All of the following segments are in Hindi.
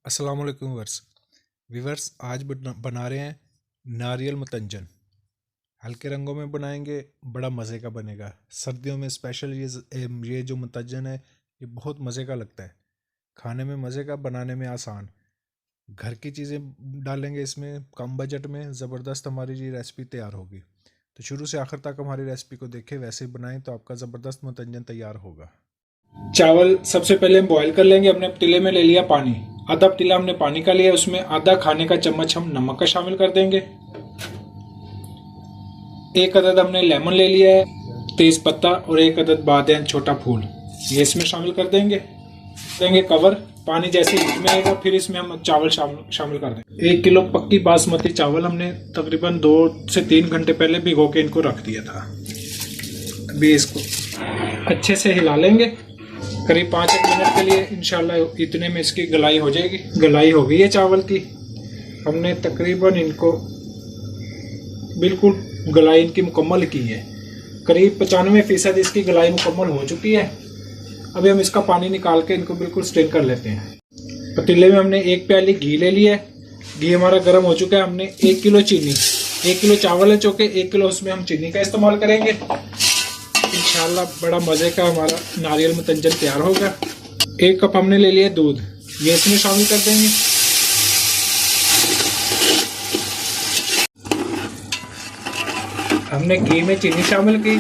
अस्सलाम वालेकुम वीवर्स आज बना रहे हैं नारियल मतंजन। हल्के रंगों में बनाएंगे, बड़ा मज़े का बनेगा। सर्दियों में स्पेशल ये जो मतंजन है ये बहुत मज़े का लगता है। खाने में मज़े का, बनाने में आसान। घर की चीज़ें डालेंगे इसमें, कम बजट में ज़बरदस्त हमारी ये रेसिपी तैयार होगी। तो शुरू से आखिर तक हमारी रेसिपी को देखें, वैसे ही बनाएं तो आपका ज़बरदस्त मतंजन तैयार होगा। चावल सबसे पहले हम बॉईल कर लेंगे। अपने पतीले में ले लिया पानी, आधा पतीला हमने पानी का लिया, उसमें आधा खाने का चम्मच हम नमक का शामिल कर देंगे। एक अदद हमने लेमन ले लिया है, तेज पत्ता और एक अदद बादियान छोटा फूल, ये इसमें शामिल कर देंगे। देंगे कवर। पानी जैसे इसमें आएगा फिर इसमें हम चावल शामिल कर देंगे। 1 किलो पक्की बासमती चावल हमने तकरीबन 2 से 3 घंटे पहले भिगो के इनको रख दिया था। अभी इसको अच्छे से हिला लेंगे करीब 5-1 मिनट के लिए। इंशाल्लाह इतने में इसकी गलाई हो जाएगी। गलाई हो गई है चावल की। हमने तकरीबन इनको बिल्कुल गलाई इनकी मुकम्मल की है। करीब 95% इसकी गलाई मुकम्मल हो चुकी है। अभी हम इसका पानी निकाल के इनको बिल्कुल स्ट्रेन कर लेते हैं। पतीले में हमने 1 प्याली घी ले लिया है। घी हमारा गर्म हो चुका है। हमने 1 किलो चीनी, 1 किलो चावल है चौके 1 किलो उसमें हम चीनी का इस्तेमाल करेंगे। इंशाल्लाह बड़ा मज़े का हमारा नारियल मतंजन तैयार होगा। 1 कप हमने ले लिया दूध, ये इसमें शामिल कर देंगे। हमने घी में चीनी शामिल की,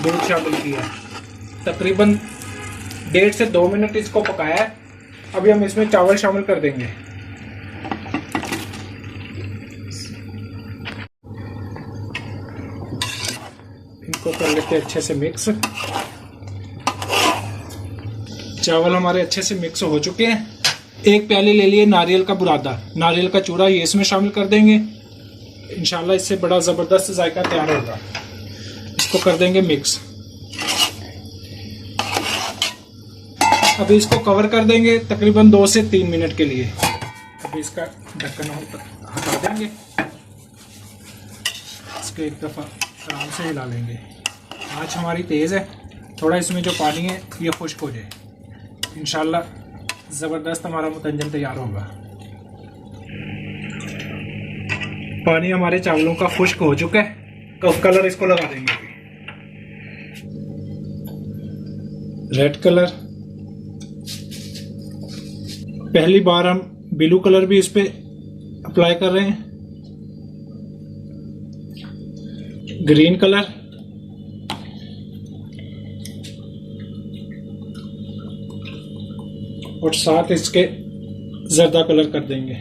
दूध शामिल किया। तकरीबन 1.5 से 2 मिनट इसको पकाया है। अभी हम इसमें चावल शामिल कर देंगे। इनको कर लेते हैं अच्छे से मिक्स। चावल हमारे अच्छे से मिक्स हो चुके हैं। 1 प्याली ले लिए नारियल का बुरादा, नारियल का चूरा, ये इसमें शामिल कर देंगे। इंशाल्लाह इससे बड़ा ज़बरदस्त जायका तैयार होगा। इसको कर देंगे मिक्स। अभी इसको कवर कर देंगे तकरीबन 2 से 3 मिनट के लिए। अभी इसका ढक्कन हटा देंगे। इसको एक दफ़ा आराम से हिला लेंगे। आँच हमारी तेज़ है, थोड़ा इसमें जो पानी है ये खुश्क हो जाए। इंशाल्लाह ज़बरदस्त हमारा मतंजन तैयार होगा। पानी हमारे चावलों का खुश्क हो चुका है। तो कलर इसको लगा देंगे। रेड कलर, पहली बार हम ब्लू कलर भी इस पे अप्लाई कर रहे हैं। ग्रीन कलर, और साथ इसके जर्दा कलर कर देंगे।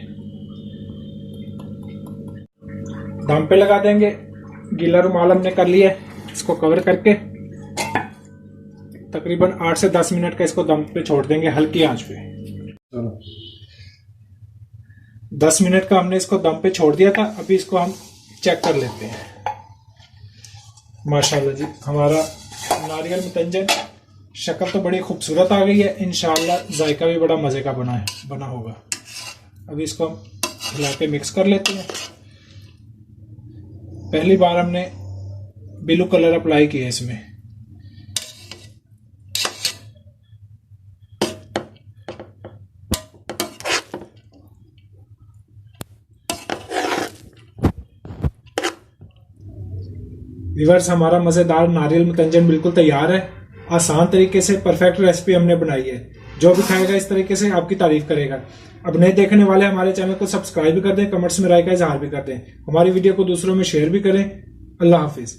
दम पे लगा देंगे। गीला रुमाल हमने कर लिया है, इसको कवर करके तकरीबन 8 से 10 मिनट का इसको दम पे छोड़ देंगे हल्की आंच पे। 10 मिनट का हमने इसको दम पे छोड़ दिया था। अभी इसको हम चेक कर लेते हैं। माशाल्लाह जी, हमारा नारियल मतंजन शक्ल तो बड़ी खूबसूरत आ गई है। इंशाल्लाह जायका भी बड़ा मज़े का बना होगा। अभी इसको हम हिला के मिक्स कर लेते हैं। पहली बार हमने ब्लू कलर अप्लाई किया इसमें। व्यूअर्स, हमारा मज़ेदार नारियल मतंजन बिल्कुल तैयार है। आसान तरीके से परफेक्ट रेसिपी हमने बनाई है। जो भी खाएगा इस तरीके से आपकी तारीफ करेगा। अब नए देखने वाले हमारे चैनल को सब्सक्राइब भी कर दें, कमेंट्स में राय का इजहार भी कर दें। हमारी वीडियो को दूसरों में शेयर भी करें। अल्लाह हाफिज।